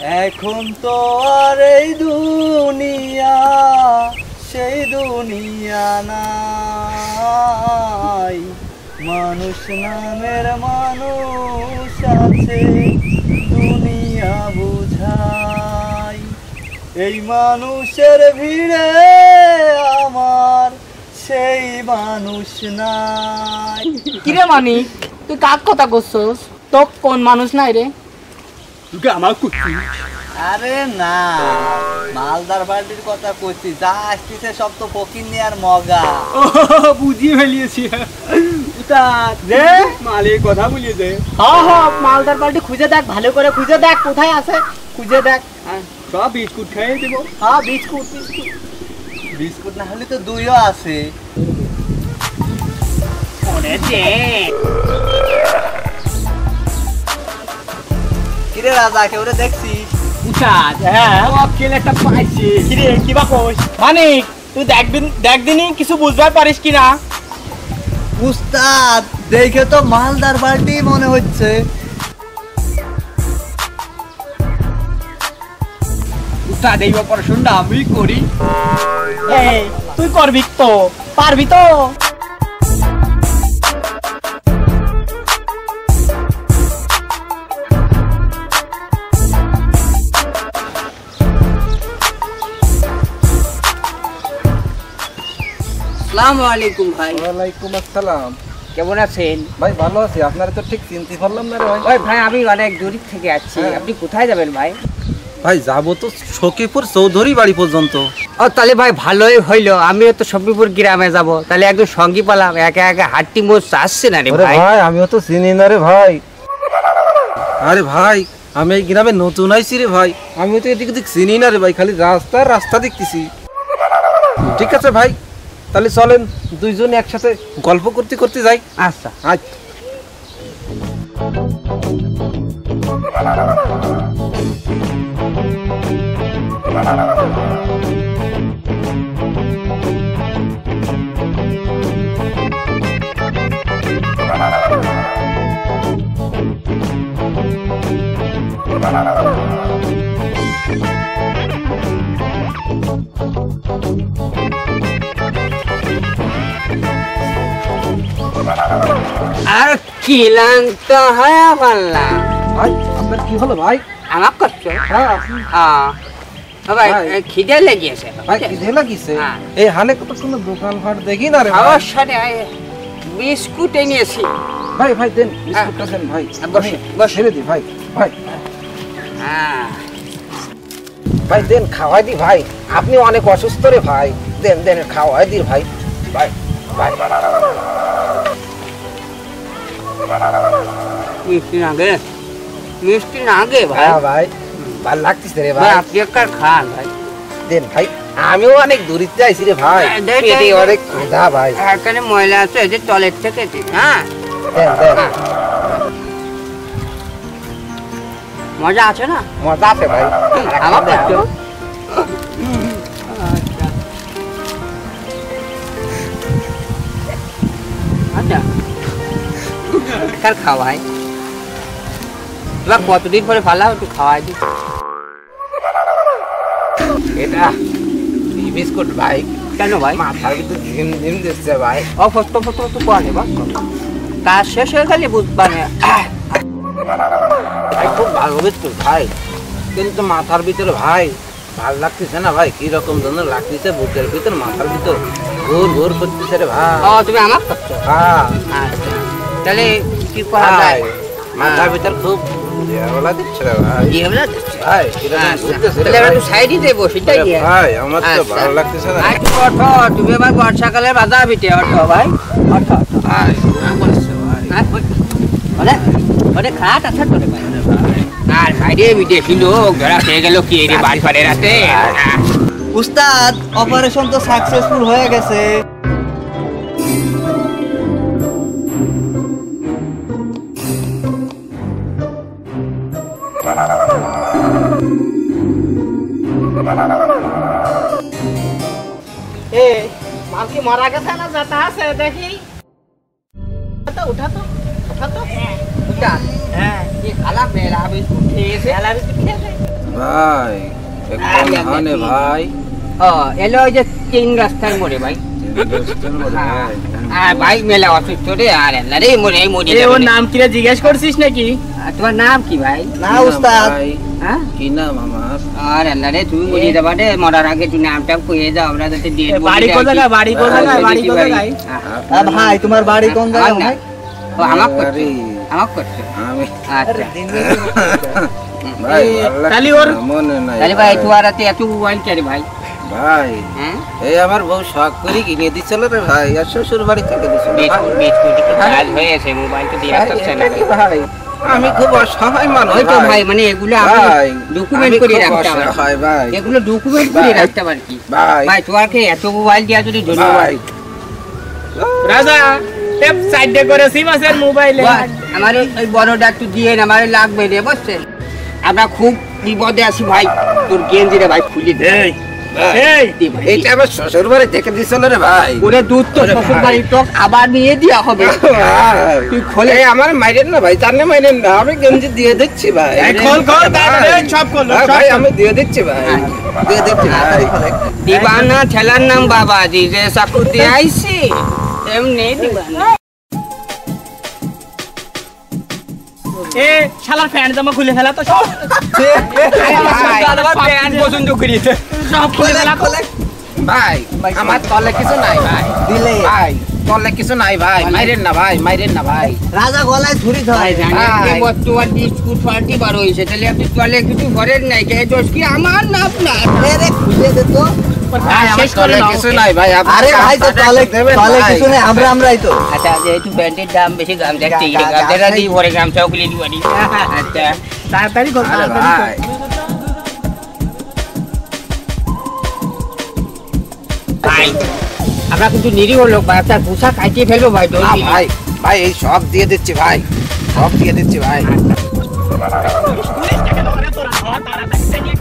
এখন তো আর এই দুনিয়া সেই দুনিয়া নাই, মানুষ নামের মানুষ আছে দুনিয়া বুঝাই। এই মানুষের ভিড়ে আমার সেই মানুষ নাই। কিরে মানিক, তুই কাক কথা করছস? তো কোন মানুষ নাই রে? তুই আমার করছিস? আরে না, মালদার বাড়ির কথা করছি। যা আসতেছে সব তো ফকির নিয়ে আর মগা। বুঝিয়ে ফেলিয়েছি। রে মালিক কথা বলিয়ে দে। হ্যাঁ, মালদার বাড়ি খুঁজে দেখ, ভালো করে খুঁজে দেখ কোথায় আছে, খুঁজে দেখ। সব বিস্কুট খাইয়ে দেবো। হ্যাঁ, বিস্কুট বিস্কুট না হলে তো দুইও আছে। কিরে রাজা, কেউ দেখছিস? মানিক, তুই দেখদিনি কিছু বুঝবার পারিস কিনা? উস্তাদ, দেখে তো মালদার বাড়ি মনে হচ্ছে। উস্তাদ, এই অপারেশনটা আমি করি। তুই করবি তো, পারবি তো? আসসালামু আলাইকুম ভাই। ওয়ালাইকুম আসসালাম। কেমন আছেন ভাই? ভালো আছি। আপনারা তো ঠিক চিনতে পারলাম না রে ভাই। ওই ভাই, আমি অনেক দূর থেকে আসছি। আপনি কোথায় যাবেন ভাই? ভাই যাবো তো সখীপুর চৌধুরী বাড়ি পর্যন্ত। ও তাহলে ভাই ভালোই হইলো, আমিও তো সখীপুর গ্রামে যাব। তাহলে একদম সঙ্গী পালাম, একা একা হাঁটতি মোচ আসছে না রে ভাই। ভাই আমিও তো চিনি না রে ভাই। আরে ভাই, আমি এই গ্রামে নতুন আইছি রে ভাই। আমিও তো এদিক ওদিক চিনি না রে ভাই, খালি রাস্তা দেখতেছি। ঠিক আছে ভাই, তাহলে চলেন দুইজন একসাথে গল্প করতে করতে যাই। আচ্ছা আচ্ছা। আর কিলান্ত হয়ে বললাম। ভাই আপনার কি হলো ভাই? আমার করছো? ভাই খিদে লেগেছে। ভাই খিদে লাগিছে? হ্যাঁ। এই হানে কত সুন্দর দোকান ফাট দেখি না রে ভাই। অবশ্যই বিস্কুট এনেছি। ভাই ভাই দেন বিস্কুটটা দেন ভাই। বস ছেড়ে দি ভাই। ভাই হ্যাঁ, ভাই দেন খাওয়াই দি ভাই। আপনি অনেক অসুস্থ রে ভাই। দেন দেন খাওয়াই দি ভাই। ভাই ভাই মিষ্টি নাগে, মিষ্টি নাগে ভাই। হ্যাঁ ভাই, ভালো লাগতেছে রে ভাই। ভাই আপনি একটা খান ভাই। দেন ভাই, আমিও অনেক দূরিতে আইছি রে ভাই। পেটে অনেক ক্ষুধা ভাই। এখানে ময়লা আছে, যে টয়লেট থেকে দিন। হ্যাঁ দেন দেন। মজা আছে না? মজা আছে ভাই। আমার করছো? আচ্ছা আচ্ছা, খাওয়াই। এবার কতদিন পরে পালা একটু খাওয়াই দি। এটা বিস্কুট ভাই। কেন ভাই? মাথার ভিতর ঝিম ঝিম দিচ্ছে ভাই। ফটো করে বা কাজ শেষ হয়ে গেলে বুঝবা না। ভাই খুব ভালো বিস্কুট ভাই, কিন্তু মাথার ভিতরে ভাই ভাল লাগতেছে না ভাই। কি রকম যেন লাগতেছে বুকের ভিতর, মাথার ভিতর ঘুর ঘুর করতেছে রে ভাই। ও তুমি আমার করছো? হ্যাঁ। আচ্ছা তাহলে কি করা যায়? মাথার ভিতর খুব ঝামেলা দিচ্ছে রে ভাই। এগুলো দিচ্ছে? ভাই কিরকম ঘুরতেছে রে তাহলে ভাই। একটু সাইডই দেবো, সেটাই দিয়ে। ভাই আমার তো ভালো লাগতেছে না। আচ্ছা ওঠো, তুমি আবার বর্ষাকালে বাধা পিঠে ওঠো ভাই, ওঠো। ভাই বলছে ভাই। ওরে খাট আছে তোরে ভাই। আর সাইডে বিদেশি লোক ধরা খেয়ে গেল কি রে বাড়ি ফাড়ে রাতে। উস্তাদ, অপারেশন তো সাকসেসফুল হয়ে গেছে। মাল কি মারা গেছে না যাতা আছে দেখি? উঠা তো উঠা। হ্যাঁ, কি খালা মেলা বিস্কুট খেয়েছে? মেলা বিস্কুট খেয়েছে? ভাই একটু ভাই ও এলো ওই যে তিন রাস্তার মোড়ে ভাই আর ভাই মেলা অসুস্থ রে আর আল্লাহ রে মোরে এই মোড়ে এ ওর নাম কিরা জিজ্ঞেস করছিস নাকি? তোমার নাম কি ভাই? না উস্তাদ, হ্যাঁ কি নাম আমার? আর আল্লাহ রে তুমি মোড়ে যাবা রে, মরার আগে তুই নামটা কইয়ে যাও, আমরা যাতে দিয়ে বাড়ি কোথায়? বাড়ি কোথায়? বাড়ি কোথায়? ভাই তোমার বাড়ি কোন জায়গায় ভাই? ও আমাক করছে, আমাক করছে। আমি আচ্ছা ভাই তাহলে ওর মনে নাই তাহলে ভাই তুই আর এত মোবাইল কে ভাই? ভাই হ্যাঁ এই আমার বউ শখ করে কিনে দিছিল রে ভাই, আর শ্বশুর বাড়ি থেকে দিছিল কাজ হয়েছে, মোবাইলটা দিয়ে আসছে না ভাই। আমি খুব অসহায় মানুষ ওই তো ভাই, মানে এগুলো ভাই, ডকুমেন্ট আমি করে খুব রাখতে হবে অসহায় ভাই। এগুলো ডকুমেন্ট করে রাখতে পারি কি ভাই ভাই? তোমাকে এত মোবাইল দেওয়া যদি ধন্যবাদ। ভাই রাজা টেপ সাইডে করে সিমাসের মোবাইলে বাহ, আমার ওই বড়টা একটু দিয়ে আমার লাগবে রে, বুঝছেন? আমরা খুব বিপদে আছি ভাই, তোর গেঞ্জিরে ভাই খুলি দে। এই দে ভাই, এইটা আমার শ্বশুর বাড়ি থেকে দিছিল রে ভাই। ওরে দুধ তো ওরে শ্বশুর ভাই। বাড়ির টক আবার নিয়ে দেওয়া হবে। তুই খোলে আমার মাইরেন না ভাই, জানে মাইরেন না, আমি গেঞ্জি দিয়ে দিচ্ছি ভাই। এই খোল খোল তাড়াতাড়ি সব খোল হ্যাঁ সব ভাই, খোল। আমি দিয়ে দিচ্ছি ভাই, দিয়ে দিচ্ছি ভাই। দিবানা ঠেলার নাম বাবাজি, যে চাকু দিয়ে আইছি এমনি দিবানা। এ শালার প্যান্ট জামা খুলে ফেলা তো সব প্যান্ট পছন্দ করিয়েছে সব খুলে ফেলা তো। ভাই আমার তলে কিছু নাই ভাই, দিলে ভাই তলে কিছু নাই ভাই, মাইরেন না ভাই, মাইরেন না ভাই। রাজা গলায় ছুরি ধরে। ভাই জানেন ভাই। যে বর্তমান বিস্কুট পার্টি বার হয়েছে, তাহলে আপনি তলে কিছু ঘরের নাই, কে দোষ কি আমার না আপনার? আরে খুলে দে তো। ভাই আমার শেষ করে তলে নাও। কিছু নাই ভাই, আপনি আরে ভাই তো কাপড়টা তলে দেবেন তলে ভাই। কিছু নেই, আমরাই তো। আচ্ছা যেহেতু প্যান্টের দাম বেশি, গামছা ঠিক আছে, গা- গামছাটা গামছাই- দিয়ে ভরে গামছাও খুলে দিবানি। আচ্ছা তাড়াতাড়ি খোল আরে তাড়াতাড়ি খোল। ভাই ভাই আমরা কিন্তু নিরীহ লোক ভাই, আপনার পোশাক কাটিয়ে ফেলবো ভাই। না ভাই, ভাই এই সব দিয়ে দিচ্ছি ভাই, সব দিয়ে দিচ্ছি ভাই। পুলিশ থেকে ধরে তোরা তাড়াতাড়ি